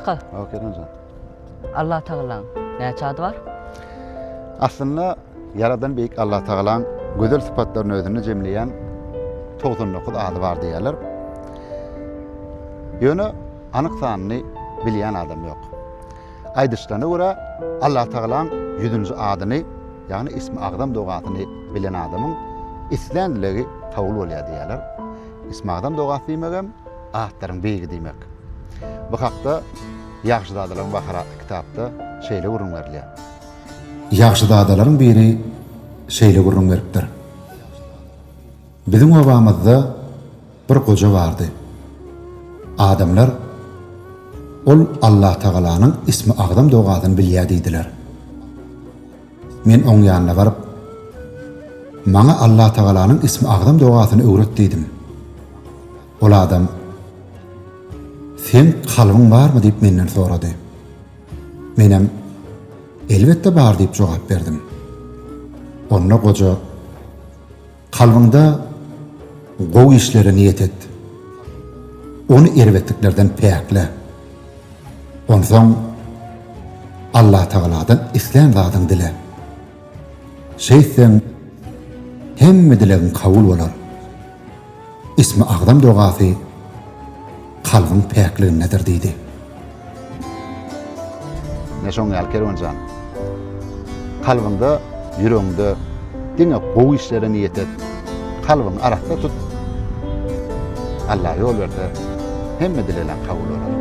Aka, Okey hocam. Allah Tağalan näçe adı var? Aslında yaradan büyük Allah Tağalan güzel sıfatlarını özüne cemleyen 99 adı var diyorlar. Yönü anık sanını bilen adam yok. Aydışlarına göre Allah Tağalan 100. adını yani ismi Ağdam doğatını bilen adamın İslandilegi tavul oluyor diyorlar. İsmi Ağdam doğatı demegem, ağıtların beyi demek. Bu hakta Yaxşı Dadaların Baharatlı kitapta şeyle vurun veriliyor. Yaxşı dadaların biri şeyle gurrun veripdir. Bizim obamızda bir koca vardı. Adamlar ol Allah Tağalanın ismi Ağdam doğatını bilýärdiler. Men oň ýanyna baryp, "Maňa Allah Tağalanın ismi Ağdam doğatyny öwret" diýdim. Ol adam, "Sen kalbyň barmy?" diýip menden sorady. Menem, "Elbetde bar" diýip jogap berdim. Onda goja, "Kalbyňda gowy işlere niyet et. Onu erwetliklerden päkle. Onsoň Allah Tağaladan islen zadyň dile. Şeýsen hemme dilegiň kabul bolar. İsmi Ağdam dogasy kalbyň päkliginedir" diýdi. Neşoň ýalker onjan. Kalbyňda, ýüregiňde diňe gowy işlere niyet et. Kalbyň arasda tut. Allah ýol berdi. Hemme dilelen kabul bolar.